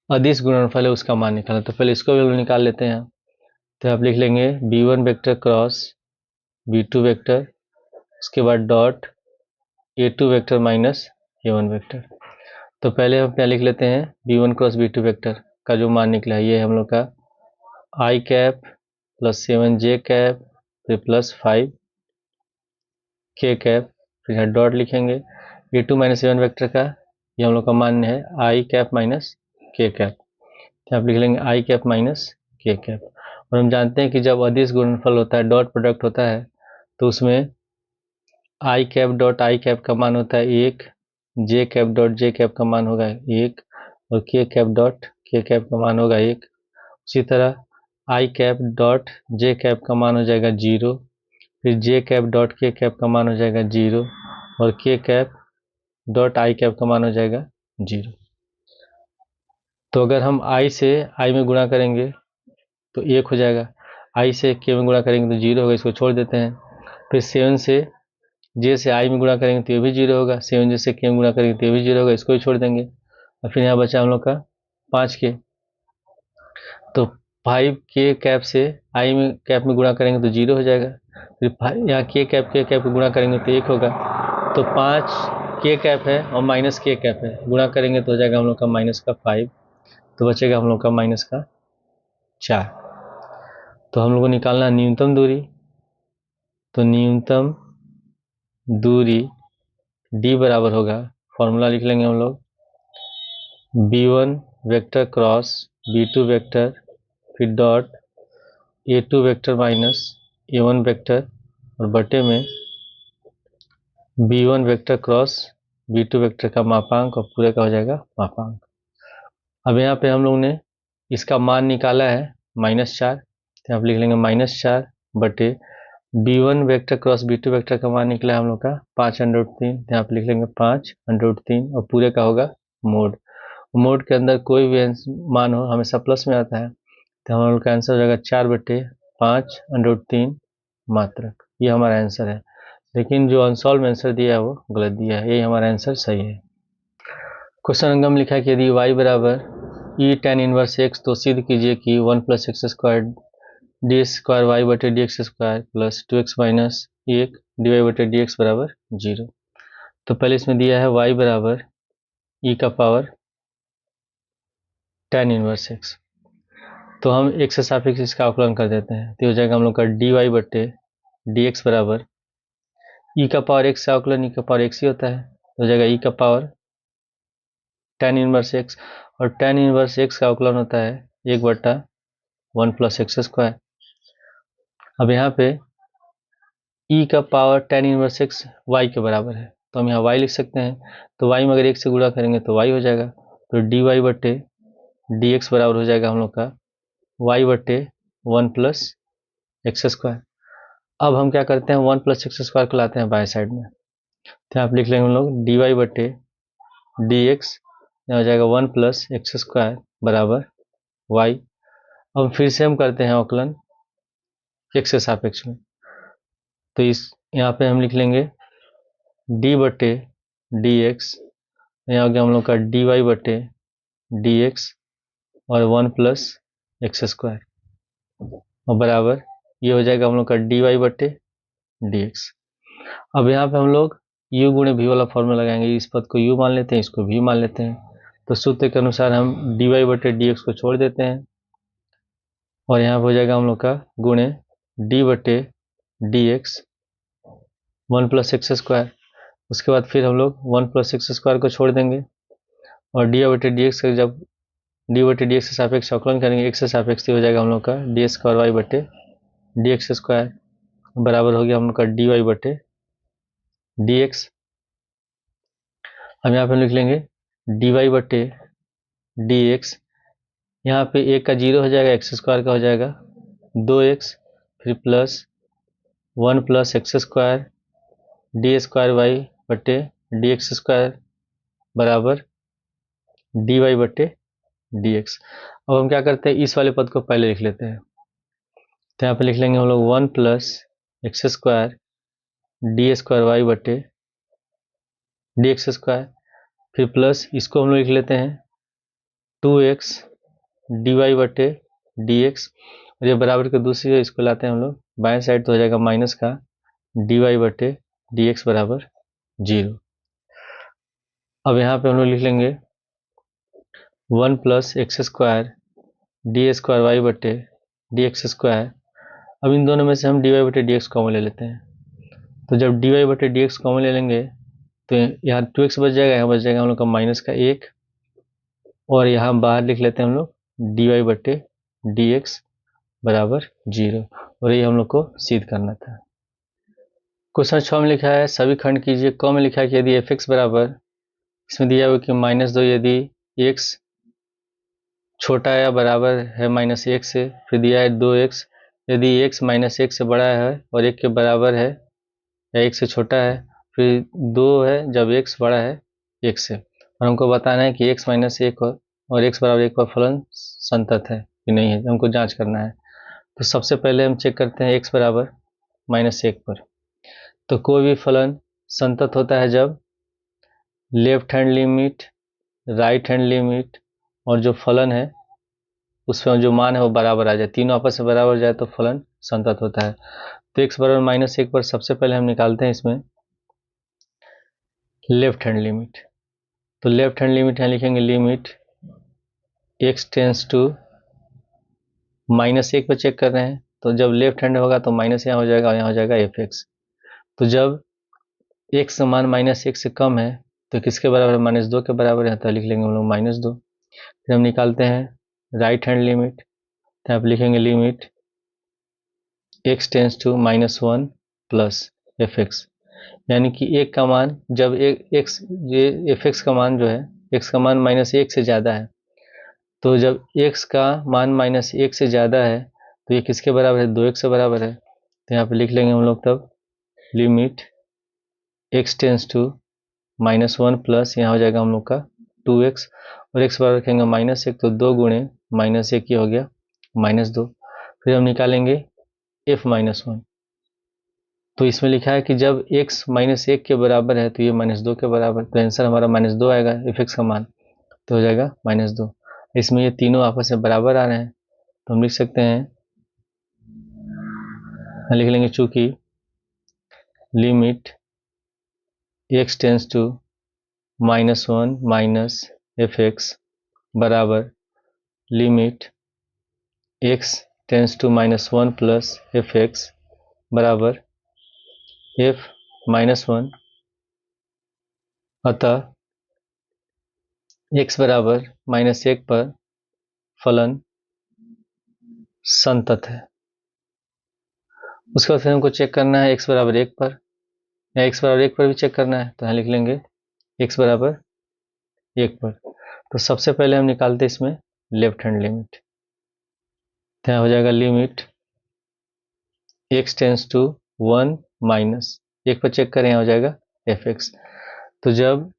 अदिश गुणनफल है उसका मान निकालना। तो पहले इसको भी हम लोग निकाल लेते हैं। तो आप लिख लेंगे B1 vector cross B2 vector, उसके बाद dot A2 vector minus A1 vector. तो पहले हम क्या लिख लेते हैं B1 क्रॉस B2 वेक्टर का जो मान निकला है ये हम लोग का i cap plus 7 J cap फिर प्लस 5 के कैप, फिर यहाँ डॉट लिखेंगे A2 माइनस A1 वेक्टर का ये हम लोग का मान है i कैप माइनस के कैप। तो आप लिख लेंगे i कैप माइनस के कैप। और हम जानते हैं कि जब अदिश गुणनफल होता है डॉट प्रोडक्ट होता है तो उसमें i cap dot i cap का मान होता है 1, जे कैप डॉट जे कैप का मान होगा 1 और के कैप डॉट के कैप का मान होगा 1। उसी तरह आई कैप डॉट जे कैप का मान हो जाएगा 0, फिर जे कैप डॉट के कैप का मान हो जाएगा 0 और के कैप डॉट आई कैप का मान हो जाएगा 0। तो अगर हम आई से आई में गुणा करेंगे तो 1 हो जाएगा, आई से के में गुणा करेंगे तो 0 होगा, इसको छोड़ देते हैं। फिर 7 से जे से आई में गुणा करेंगे तो ये भी 0 होगा, 7 जे से के में गुणा करेंगे तो ये भी 0 होगा, इसको भी छोड़ देंगे। और फिर यहाँ बचा हम लोग का 5 के, तो 5 के कैप से आई में कैप में गुणा करेंगे तो 0 हो जाएगा। फिर यहाँ के कैप गुणा करेंगे तो 1 होगा। तो 5 के कैप है और माइनस के कैप है, गुणा करेंगे तो हो जाएगा हम लोग का माइनस का 5, तो बचेगा हम लोग का माइनस का 4। तो हम लोग को निकालना है न्यूनतम दूरी, तो न्यूनतम दूरी d बराबर होगा, फॉर्मूला लिख लेंगे हम लोग, b1 vector cross b2 vector फिर dot a2 vector minus a1 vector और बटे में b1 vector cross b2 vector का मापांक और पूरे का हो जाएगा मापांक। अब यहाँ पे हम लोग ने इसका मान निकाला है -4, तो आप लिख लेंगे -4 बटे b1 vector cross b2 vector का मान निकला है हम लोग का 5√3, तो यहाँ पे लिख लेंगे 5√3 और पूरे का होगा मोड। मोड के अंदर कोई भी मान हो हमेशा प्लस में आता है, तो हम लोग का आंसर हो जाएगा 4/5√3 मात्रक। ये हमारा आंसर है, लेकिन जो अनसॉल्व आंसर दिया है वो गलत दिया है, यही हमारा आंसर सही है। क्वेश्चन नंबर में लिखा है कि यदि y बराबर ई tan इनवर्स x, तो सिद्ध कीजिए कि 1 + x² d² y बटे dx² plus 2x minus 1 dy बटे dx बराबर 0। तो पहले इसमें दिया है y बराबर e का पावर tan इनवर्स x, तो हम x से सापेक्ष इसका आकलन कर देते हैं, तो हो जाएगा हम लोग का dy बटे dx बराबर e का पावर x से आकलन e का पावर x ही होता है, तो हो जाएगा e का पावर tan इनवर्स x, और tan इनवर्स x का आकलन होता है 1/1 + x²। अब यहाँ पे e का power tan inverse x y के बराबर है, तो हम यहाँ y लिख सकते हैं, तो y में अगर 1 से गुणा करेंगे तो y हो जाएगा, तो dy बटे dx बराबर हो जाएगा हम लोग का y बटे 1 + x²। अब हम क्या करते हैं 1 + x² को लाते हैं बाएं साइड में, तो आप लिख लेंगे हम लोग dy बटे dx हो जाएगा 1 + x² बराबर y। अब फिर से हम करते हैं अवकलन x के सापेक्ष में, तो इस यहाँ पे हम लिख लेंगे d बटे dx, यहाँ हो गया हम लोग का dy बटे dx और 1 + x² और बराबर ये हो जाएगा हम लोग का dy बटे dx। अब यहाँ पे हम लोग u गुणे v वाला फॉर्मूला लगाएंगे, इस पद को u मान लेते हैं, इसको v मान लेते हैं, तो सूत्र के अनुसार हम dy बटे dx को छोड़ देते हैं और यहाँ पे हो जाएगा हम लोग का गुणे d बटे dx 1 + x²। उसके बाद फिर हम लोग 1 + x² को छोड़ देंगे और dy बटे dx का जब dy बटे dx के सापेक्ष अवकलन करेंगे x से सापेक्ष हो जाएगा हम लोग का d² y बटे dx² बराबर हो गया हम लोग का dy बटे dx। अब यहाँ पे हम लिख लेंगे dy बटे dx, यहाँ पे 1 का 0 हो जाएगा, x² का हो जाएगा 2x, फिर प्लस 1 + x² d² y बटे dx² बराबर dy बटे dx। अब हम क्या करते हैं इस वाले पद को पहले लिख लेते हैं, तो यहाँ पे लिख लेंगे हम लोग 1 + x² d² y बटे dx², फिर प्लस इसको हम लोग लिख लेते हैं 2x dy बटे dx, और ये बराबर के दूसरी है, इसको लाते हैं हम लोग बाएं साइड, तो हो जाएगा माइनस का dy बटे dx बराबर 0। अब यहाँ पे हम लोग लिख लेंगे 1 + x² d² y बटे dx²। अब इन दोनों में से हम dy बटे dx कॉमन ले लेते हैं, तो जब dy बटे dx कॉमन ले लेंगे तो यहाँ 2x बच जाएगा, यहाँ बच जाएगा हम लोग का -1, और यहाँ बाहर लिख लेते हैं हम लोग dy बटे dx बराबर 0, और ये हम लोग को सिद्ध करना था। क्वेश्चन 6 में लिखा है सभी खंड कीजिए। क में लिखा है कि यदि f(x) बराबर, इसमें दिया हुआ कि -2 यदि x छोटा या बराबर है -1 से, फिर दिया है 2x, यदि x -1 से बड़ा है और 1 के बराबर है या 1 से छोटा है, फिर 2 है जब x बड़ा है 1 से, और हमको बताना है कि x -1 और x बराबर 1 पर फलन संतत है कि नहीं है, हमको जांच करना है। तो सबसे पहले हम चेक करते हैं x बराबर -1 पर। तो कोई भी फलन संतत होता है जब left hand limit, right hand limit और जो फलन है उसमें जो मान है वो बराबर आ जाए, तीनों आपस में बराबर जाए तो फलन संतत होता है। तो x बराबर -1 पर सबसे पहले हम निकालते हैं इसमें लेफ्ट हैंड लिमिट। तो लेफ्ट हैंड लिमिट यहाँ लिखेंगे लिमिट x टेंस टू -1 पर चेक कर रहे हैं, तो जब लेफ्ट हैंड होगा तो माइनस यहाँ हो जाएगा और यहाँ हो जाएगा fx। तो जब x मान -1 से कम है तो किसके बराबर है, -2 के बराबर है, तो लिख लेंगे हम लोग -2। फिर हम निकालते हैं राइट हैंड लिमिट, तो आप लिखेंगे limit x tends to -1 plus fx, यानी कि एक का मान जब x ये fx का मान जो है x का मान -1 से ज़्यादा है, तो जब x का मान -1 से ज़्यादा है तो ये किसके बराबर है, 2x से बराबर है। तो यहाँ पे लिख लेंगे हम लोग तब limit x tends to -1 plus यहाँ हो जाएगा हम लोग का 2x, और x बराबर रखेंगे -1, तो 2 गुणे -1 ये हो गया -2। फिर हम निकालेंगे f -1, तो इसमें लिखा है कि जब x -1 के बराबर है तो ये -2 के बराबर, तो आंसर हमारा -2 आएगा fx का मान, तो हो जाएगा -2। इसमें ये तीनों आपस में बराबर आ रहे हैं, तो हम लिख सकते हैं, लिख लेंगे चूंकि limit x tends to -1 minus fx बराबर limit x tends to -1 plus fx बराबर f -1, अतः x बराबर -1 पर फलन संतत है। उसके बाद फिर हमको चेक करना है x बराबर 1 पर, या x बराबर 1 पर भी चेक करना है, तो यहाँ लिख लेंगे x बराबर 1 पर। तो सबसे पहले हम निकालते हैं इसमें लेफ्ट हैंड लिमिट, तो यहाँ हो जाएगा limit x tends to 1 minus 1 पर चेक करें, यहाँ हो जाएगा fx। तो जब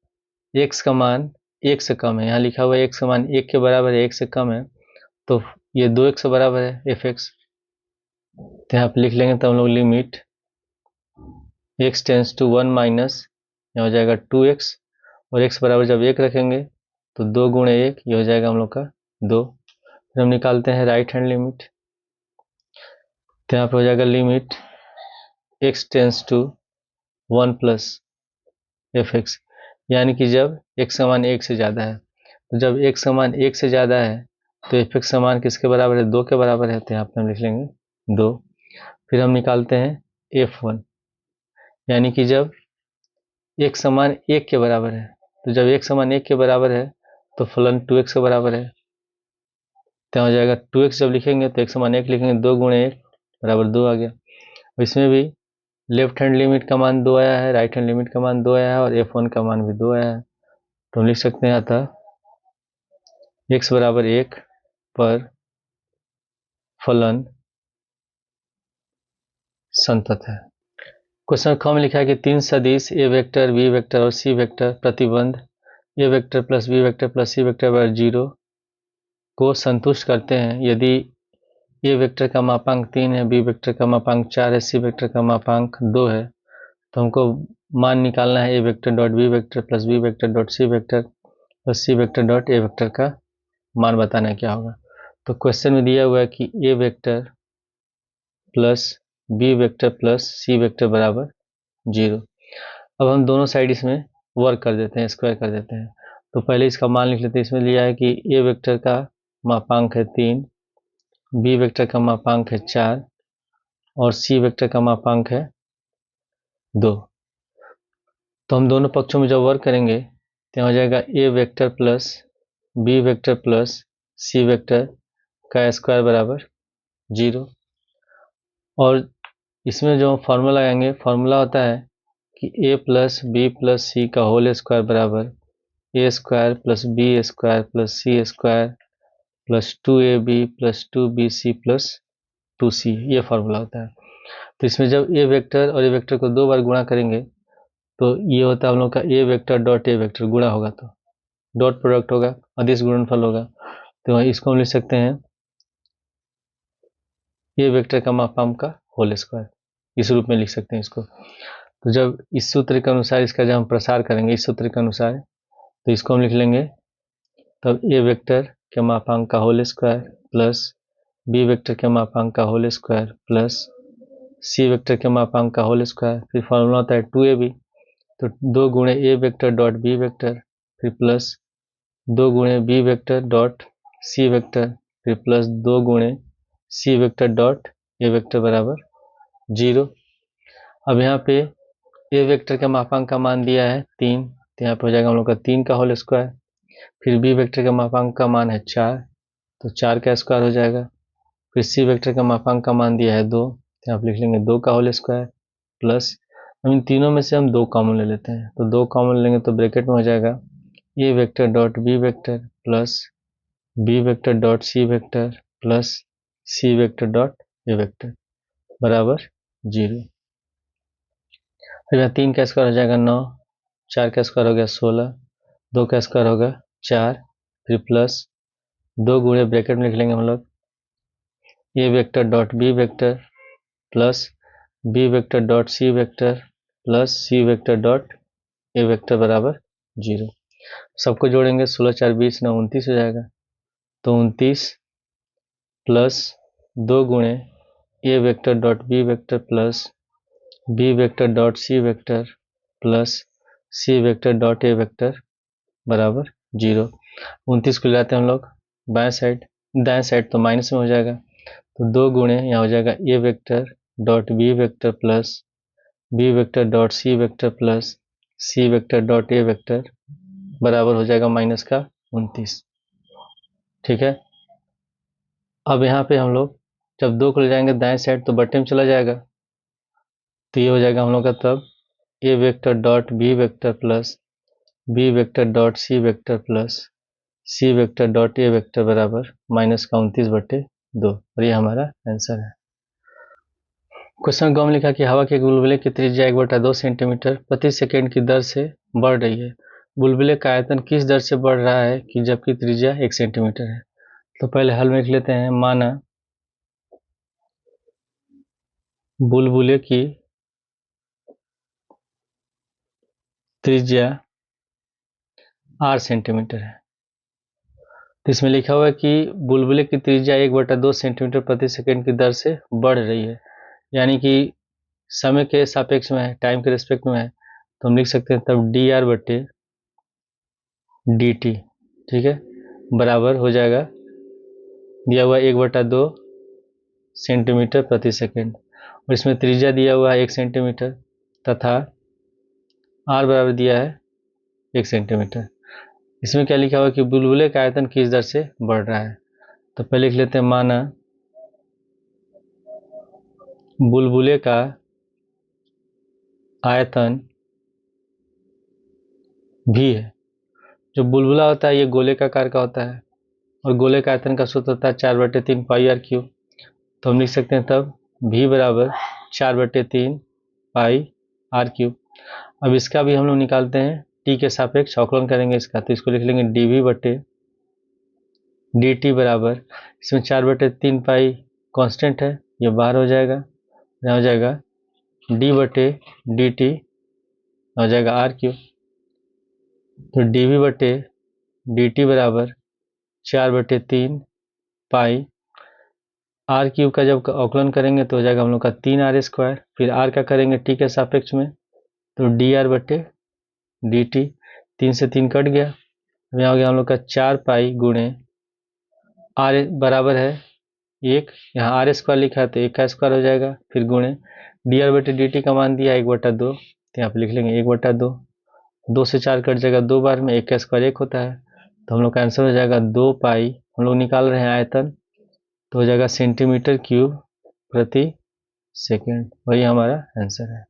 x का मान 1 से कम है, यहाँ लिखा हुआ है x का मान 1 के बराबर है, 1 से कम है, तो ये 2x से बराबर है fx, तो यहाँ पे लिख लेंगे, तो हम लोग limit x tends to 1 minus यहाँ हो जाएगा 2x, और x बराबर जब 1 रखेंगे तो 2 गुणे 1 ये हो जाएगा हम लोग का 2। फिर हम निकालते हैं राइट हैंड लिमिट, तो यहाँ पे हो जाएगा limit x tends to 1 plus fx, यानी कि जब x का मान 1 से ज़्यादा है, तो जब x का मान 1 से ज़्यादा है तो fx का मान किसके बराबर है, 2 के बराबर है, तो यहाँ पे हम लिख लेंगे 2। फिर हम निकालते हैं f1, यानी कि जब x समान 1 के बराबर है, तो जब x समान 1 के बराबर है तो फलन 2x के बराबर है, तो हो जाएगा 2x जब लिखेंगे तो x समान 1 लिखेंगे, 2 गुणे 1 बराबर 2 आ गया। इसमें भी लेफ्ट हैंड लिमिट का मान 2 आया है, राइट हैंड लिमिट का मान 2 आया है, और f1 का मान भी 2 आया है, तो हम लिख सकते हैं अतः x बराबर 1 पर फलन संतत है। क्वेश्चन ख में लिखा है कि 3 सदिश a वेक्टर, b वेक्टर और c वेक्टर प्रतिबंध a vector plus b vector plus c vector बराबर 0 को संतुष्ट करते हैं यदि a वेक्टर का मापांक 3 है, b वेक्टर का मापांक 4 है, c वेक्टर का मापांक 2 है। तो हमको मान निकालना है a vector dot b vector plus b vector dot c vector plus c vector dot a vector का मान बताना है क्या होगा। तो क्वेश्चन में दिया हुआ है कि a vector plus b vector plus c vector बराबर 0। अब हम दोनों साइड इसमें वर्क कर देते हैं, स्क्वायर कर देते हैं। तो पहले इसका मान लिख लेते हैं। इसमें लिया है कि a वेक्टर का मापांक है 3, b वेक्टर का मापांक है 4 और c वेक्टर का मापांक है 2। तो हम दोनों पक्षों में जब वर्क करेंगे तो हो जाएगा a vector plus b vector plus c vector का स्क्वायर बराबर 0। और इसमें जो फॉर्मूला लगाएंगे, फॉर्मूला होता है कि a plus b plus c का होल स्क्वायर बराबर a square plus b square plus c square plus 2ab plus 2bc plus 2c, ये फॉर्मूला होता है। तो इसमें जब ए वेक्टर और ए वेक्टर को 2 बार गुणा करेंगे तो ये होता है हम लोग का ए वेक्टर डॉट ए वेक्टर, गुणा होगा तो डॉट प्रोडक्ट होगा, अदिश गुणनफल होगा। तो इसको हम लिख सकते हैं ए वेक्टर का मापांक का होल स्क्वायर, इस रूप में लिख सकते हैं इसको। तो जब इस सूत्र के अनुसार इसका जब हम प्रसार करेंगे इस सूत्र के अनुसार, तो इसको हम लिख लेंगे तब ए वेक्टर के मापांक का whole square plus B vector के मापांक का होल स्क्वायर प्लस सी वेक्टर के मापांक का होल स्क्वायर, फिर फॉर्मूला होता है 2ab, तो 2 गुणे ए वेक्टर डॉट बी वेक्टर, फिर प्लस 2 गुणे बी वेक्टर डॉट सी वेक्टर, फिर प्लस 2 गुणे सी वेक्टर डॉट ए वेक्टर बराबर 0। अब यहाँ पे ए वेक्टर के मापांक का मान दिया है 3, तो यहाँ पे हो जाएगा हम लोग का 3 का होल स्क्वायर, फिर बी वेक्टर के मापांक का मान है 4, तो 4 का स्क्वायर हो जाएगा, फिर सी वेक्टर का मापांक का मान दिया है 2, तो यहाँ पे लिख लेंगे 2 का होल स्क्वायर प्लस, इन तीनों में से हम 2 कॉमन ले लेते हैं, तो 2 कॉमन लेंगे तो ब्रैकेट में हो जाएगा A vector dot B vector plus B vector dot C vector plus C vector dot A vector बराबर 0। फिर यहाँ 3 का स्क्वायर हो जाएगा 9, 4 का स्क्वायर हो गया 16, 2 का स्क्वायर होगा 4, फिर प्लस 2 गुणे ब्रैकेट में लिख लेंगे हम लोग A vector dot B vector plus B vector dot C vector plus C vector dot A vector बराबर 0। सबको जोड़ेंगे 16 4 20 9 29 हो जाएगा, तो 29 प्लस 2 गुणे ए vector dot B vector plus B vector dot सी वेक्टर प्लस सी वेक्टर डॉट ए वेक्टर बराबर 0। 29 को लाते हैं हम लोग बाएं साइड, दाएं साइड तो माइनस में हो जाएगा, तो 2 गुणे यहाँ हो जाएगा A vector dot B vector plus B vector dot C vector plus C vector dot A vector बराबर हो जाएगा माइनस का 29। ठीक है, अब यहाँ पे हम लोग जब 2 को ले जाएंगे दाएं साइड तो बट्टे में चला जाएगा, तो ये हो जाएगा हम लोग का तब A vector dot B vector plus B vector dot C vector plus C vector dot A vector बराबर माइनस का 29/2, और ये हमारा आंसर है। क्वेश्चन गॉम लिखा कि हवा के बुलबुले की त्रिज्या 1/2 सेंटीमीटर प्रति सेकेंड की दर से बढ़ रही है, बुलबुले का आयतन किस दर से बढ़ रहा है कि जबकि त्रिज्या 1 सेंटीमीटर है। तो पहले हल में लिख लेते हैं, माना बुलबुले की त्रिज्या 8 सेंटीमीटर है, तो इसमें लिखा हुआ है कि बुलबुले की त्रिज्या 1/2 सेंटीमीटर प्रति सेकेंड की दर से बढ़ रही है, यानी कि समय के सापेक्ष में है, टाइम के रिस्पेक्ट में है, तो हम लिख सकते हैं तब dr/dt, ठीक है, बराबर हो जाएगा दिया हुआ 1/2 सेंटीमीटर प्रति सेकेंड, और इसमें त्रिज्या दिया हुआ है 1 सेंटीमीटर तथा r बराबर दिया है 1 सेंटीमीटर। इसमें क्या लिखा हुआ कि बुलबुले का आयतन किस दर से बढ़ रहा है, तो पहले लिख लेते हैं, माना बुलबुले का आयतन भी है, जो बुलबुला होता है ये गोले का आकार का होता है, और गोले का आयतन का सूत्र होता है 4/3 पाई r क्यूब, तो हम लिख सकते हैं तब v बराबर 4/3 पाई r क्यूब। अब इसका भी हम लोग निकालते हैं, t के सापेक्ष अवकलन करेंगे इसका, तो इसको लिख लेंगे dv/dt बराबर, इसमें 4/3 पाई कांस्टेंट है, ये बाहर हो जाएगा, यहाँ हो जाएगा d/dt हो जाएगा r क्यूब, तो dv/dt बराबर 4/3 पाई r क्यूब का जब अवकलन करेंगे तो हो जाएगा हम लोग का 3r², फिर r का करेंगे t के सापेक्ष में, तो dr/dt, 3 से 3 कट गया, यहाँ हो गया हम लोग का 4 पाई गुणे r बराबर है 1, यहाँ r² लिखा है तो 1 का स्क्वायर हो जाएगा, फिर गुणे dr/dt का मान दिया 1/2, तो यहाँ पे लिख लेंगे 1/2, 2 से 4 कट जाएगा 2 बार में, 1 का स्क्वायर 1 होता है, तो हम लोग का आंसर हो जाएगा 2 पाई, हम लोग निकाल रहे हैं आयतन, तो हो जाएगा सेंटीमीटर क्यूब प्रति सेकेंड, वही हमारा आंसर है।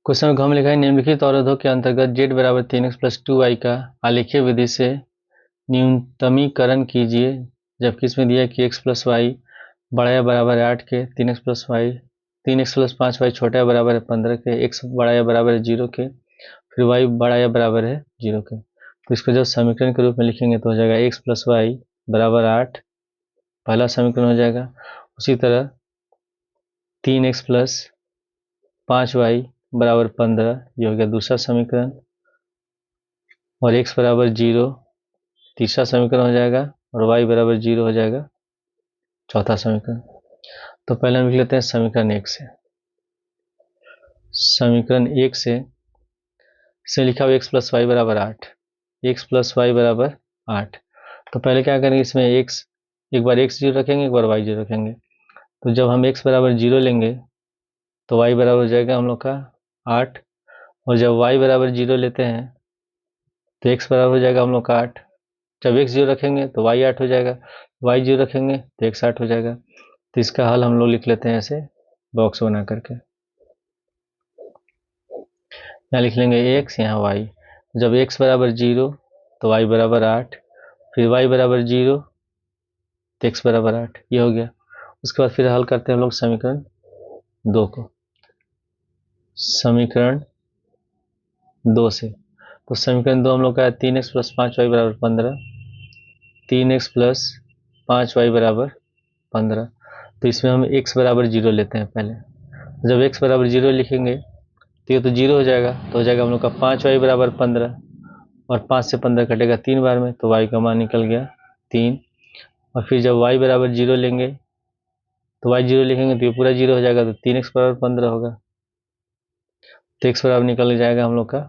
क्वेश्चन को हम लिखा है, निम्नलिखित अवरोधों के अंतर्गत z बराबर 3x + 2y का आलेखीय विधि से न्यूनतमीकरण कीजिए जबकि इसमें दिया है कि x प्लस वाई बड़ा या बराबर है 8 के, 3x प्लस 5y छोटा या बराबर है 15 के, x बड़ा या बराबर है 0 के, फिर y बड़ा या बराबर है 0 के। तो इसको जब समीकरण के रूप में लिखेंगे तो हो जाएगा x प्लस वाई बराबर 8, पहला समीकरण हो जाएगा। उसी तरह 3x प्लस 5y बराबर 15, ये हो गया दूसरा समीकरण, और x बराबर 0 तीसरा समीकरण हो जाएगा, और y बराबर 0 हो जाएगा चौथा समीकरण। तो पहले हम लिख लेते हैं समीकरण 1 से। समीकरण 1 से लिखा हुआ x प्लस वाई बराबर 8, x प्लस वाई बराबर 8। तो पहले क्या करेंगे, इसमें x एक बार x 0 रखेंगे, एक बार y 0 रखेंगे। तो जब हम x बराबर 0 लेंगे तो y बराबर हो जाएगा हम लोग का 8, और जब y बराबर 0 लेते हैं तो x बराबर हो जाएगा हम लोग का 8। जब x 0 रखेंगे तो y 8 हो जाएगा, y 0 रखेंगे तो x 8 हो जाएगा। तो इसका हल हम लोग लिख लेते हैं ऐसे बॉक्स बना करके। यहाँ लिख लेंगे x, यहाँ y। जब x बराबर 0 तो y बराबर 8, फिर y बराबर 0 तो x बराबर 8, ये हो गया। उसके बाद फिर हल करते हैं हम लोग समीकरण 2 को। समीकरण 2 से, तो समीकरण 2 हम लोग का है 3x प्लस 5y बराबर 15, 3x प्लस 5y बराबर 15। तो इसमें हम x बराबर 0 लेते हैं पहले। जब x बराबर 0 लिखेंगे तो ये तो 0 हो जाएगा, तो हो जाएगा हम लोग का 5y बराबर 15, और 5 से 15 कटेगा 3 बार में, तो y का मान निकल गया 3। और फिर जब y बराबर 0 लेंगे तो y 0 लिखेंगे तो ये पूरा 0 हो जाएगा, तो 3x बराबर 15 होगा। तो x बराबर निकल जाएगा हम लोग का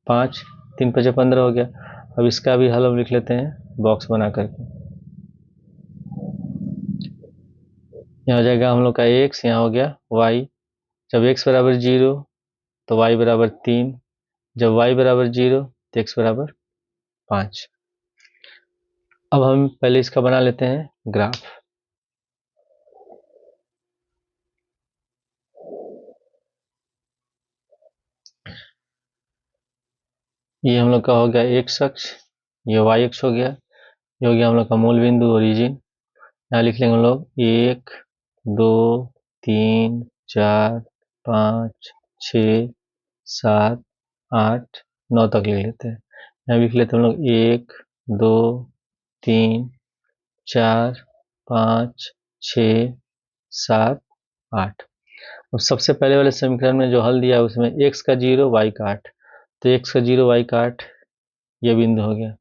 5, 3 5 15 हो गया। अब इसका भी हल हम लिख लेते हैं बॉक्स बना करके। यहाँ हो जाएगा हम लोग का x, यहाँ हो गया y। जब x बराबर 0 तो y बराबर 3, जब y बराबर 0 तो x बराबर 5। अब हम पहले इसका बना लेते हैं ग्राफ। ये हम लोग का हो गया x अक्ष, ये y अक्ष हो गया, ये हो गया हम लोग का मूल बिंदु ओरिजिन। यहाँ लिख लेंगे हम लोग 1 2 3 4 5 6 7 8 9 तक लिख लेते हैं। यहाँ लिख लेते हैं हम लोग 1 2 3 4 5 6 7 8। अब सबसे पहले वाले समीकरण में जो हल दिया है उसमें x का 0 y का 8, तो x का 0 y का 8 ये बिंदु हो गया।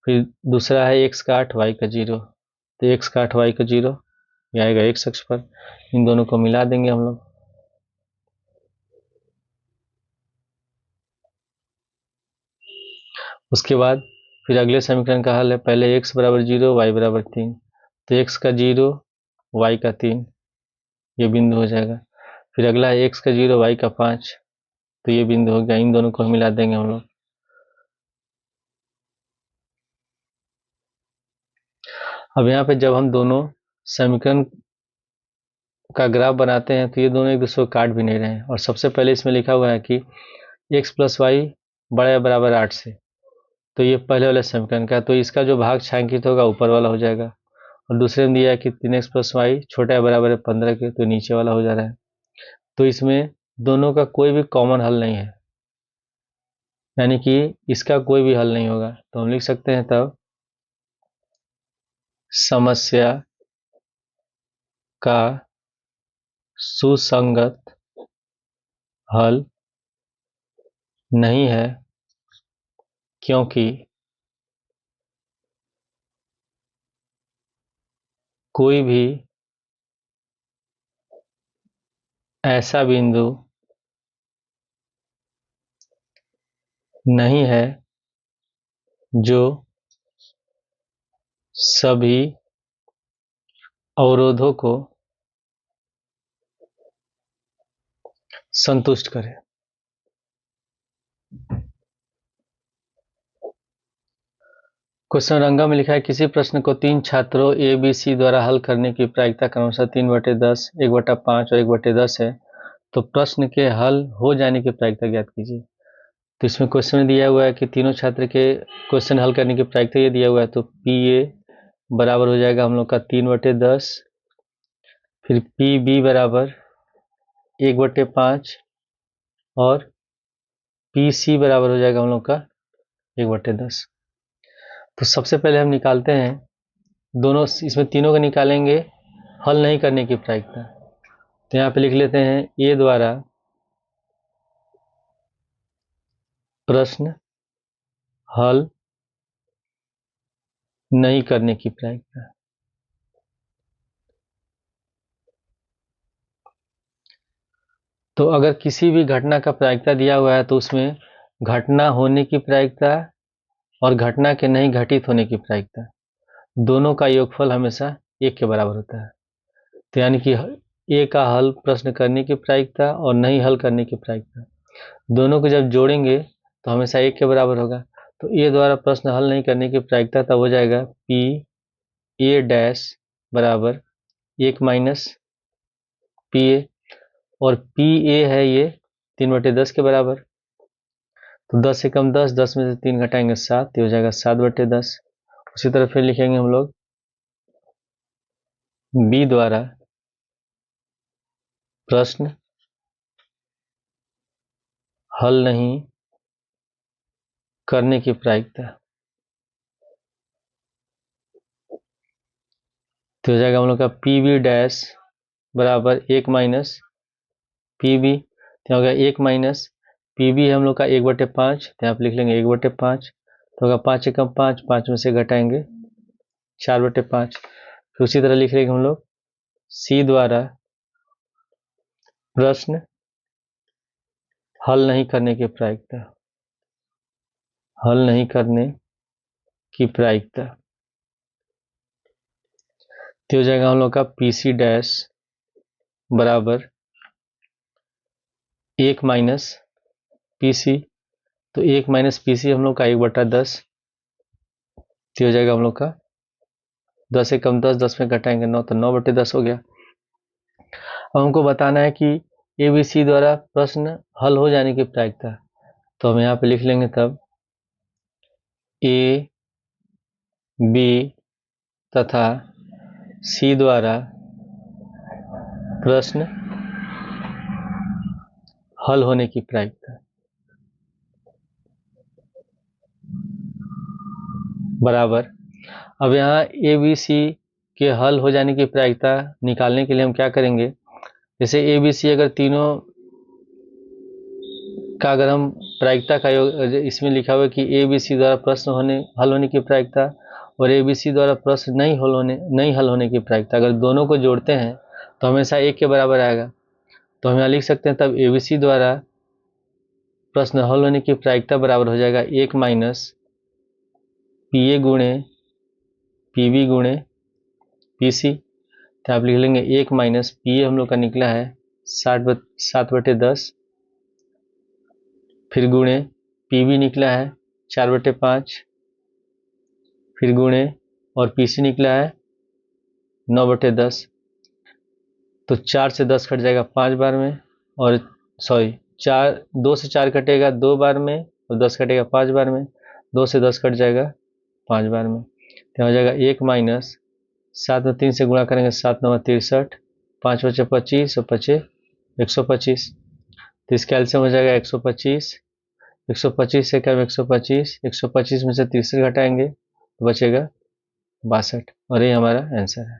फिर दूसरा है x का 8 y का 0, तो x का 8 y का 0 ये आएगा x अक्ष पर। इन दोनों को मिला देंगे हम लोग। उसके बाद फिर अगले समीकरण का हल है, पहले x बराबर 0 y बराबर 3, तो x का 0 y का 3 ये बिंदु हो जाएगा। फिर अगला है x का 0 y का 5, तो ये बिंदु हो गया। इन दोनों को मिला देंगे हम लोग। अब यहाँ पे जब हम दोनों समीकरण का ग्राफ बनाते हैं तो ये दोनों एक दूसरे को काट भी नहीं रहे हैं। और सबसे पहले इसमें लिखा हुआ है कि x प्लस वाई बड़ा या बराबर 8 से, तो ये पहले वाले समीकरण का, तो इसका जो भाग छायांकित होगा ऊपर वाला हो जाएगा। और दूसरे में दिया है कि 3x प्लस वाई छोटा या बराबर है 15 के, तो नीचे वाला हो जा रहा है। तो इसमें दोनों का कोई भी कॉमन हल नहीं है, यानी कि इसका कोई भी हल नहीं होगा। तो हम लिख सकते हैं तब समस्या का सुसंगत हल नहीं है, क्योंकि कोई भी ऐसा बिंदु नहीं है जो सभी अवरोधों को संतुष्ट करे। क्वेश्चन रंगा में लिखा है, किसी प्रश्न को 3 छात्रों ए बी सी द्वारा हल करने की प्रायिकता क्रमशः 3/10, 1/5 और 1/10 है, तो प्रश्न के हल हो जाने की प्रायिकता ज्ञात कीजिए। तो इसमें क्वेश्चन दिया हुआ है कि तीनों छात्र के क्वेश्चन हल करने की प्रायिकता ये दिया हुआ है, तो पी ए बराबर हो जाएगा हम लोग का 3/10। फिर पी बी बराबर 1/5 और पी सी बराबर हो जाएगा हम लोग का 1/10। तो सबसे पहले हम निकालते हैं दोनों, इसमें तीनों का निकालेंगे हल नहीं करने की प्रायिकता। तो यहाँ पे लिख लेते हैं ए द्वारा प्रश्न हल नहीं करने की प्रायिकता। तो अगर किसी भी घटना का प्रायिकता दिया हुआ है तो उसमें घटना होने की प्रायिकता और घटना के नहीं घटित होने की प्रायिकता, दोनों का योगफल हमेशा 1 के बराबर होता है। तो यानी कि ए का हल प्रश्न करने की प्रायिकता और नहीं हल करने की प्रायिकता, दोनों को जब जोड़ेंगे तो हमेशा 1 के बराबर होगा। तो ए द्वारा प्रश्न हल नहीं करने की प्रायिकता तब हो जाएगा पी ए डैश बराबर 1 माइनस पी ए, और पी ए है ये 3/10 के बराबर। तो 10 से कम 10, 10 में से 3 घटाएंगे 7, ये हो जाएगा 7/10। उसी तरह फिर लिखेंगे हम लोग बी द्वारा प्रश्न हल नहीं करने की प्रायिकता। तो हो जाएगा हम लोग का पी बी डैश बराबर 1 माइनस पी बी, तो हो गया 1 माइनस पी बी है हम लोग का 1/5, तो यहाँ पे लिख लेंगे 1/5। तो होगा 5 से कम 5, 5 में से घटाएंगे 4/5। फिर उसी तरह लिख लेंगे हम लोग सी द्वारा प्रश्न हल नहीं करने की प्रायिकता, हल नहीं करने की प्रायिकता। तो हो जाएगा हम लोग का पी सी डैश बराबर 1 माइनस पी सी, तो 1 माइनस पी सी हम लोग का 1/10। तो हो जाएगा हम लोग का 10 से कम 10, 10 में घटाएंगे 9, तो 9/10 हो गया। अब हमको बताना है कि ए बी सी द्वारा प्रश्न हल हो जाने की प्रायिकता। तो हम यहाँ पे लिख लेंगे तब ए बी तथा सी द्वारा प्रश्न हल होने की प्रायिकता बराबर। अब यहाँ ए बी सी के हल हो जाने की प्रायिकता निकालने के लिए हम क्या करेंगे, जैसे ए बी सी अगर तीनों का अगर हम प्रायिकता का योग, इसमें लिखा हुआ है कि ए बी सी द्वारा प्रश्न हल होने की प्रायिकता और ए बी सी द्वारा प्रश्न नहीं हल होने की प्रायिकता, अगर दोनों को जोड़ते हैं तो हमेशा 1 के बराबर आएगा। तो हम यहाँ लिख सकते हैं तब ए बी सी द्वारा प्रश्न हल होने की प्रायिकता बराबर हो जाएगा 1 माइनस पी ए गुणे पी बी गुणे पी सी। तो आप लिख लेंगे 1 माइनस पी ए हम लोग का निकला है 7/10, फिर गुणे पी बी निकला है 4/5, फिर गुणे और पी सी निकला है 9/10। तो 4 से 10 कट जाएगा 5 बार में, और सॉरी 2 से 4 कटेगा 2 बार में, और 10 कटेगा 5 बार में, 2 से 10 कट जाएगा 5 बार में। तो हो जाएगा 1 माइनस 7 में 3 से गुणा करेंगे 7 9 63, 5 बचे 25 और 125। तो इसका एलसीएम हो जाएगा 125, 125 से कम 125, 125 में से 63 घटाएंगे तो बचेगा 62, और ये हमारा आंसर है।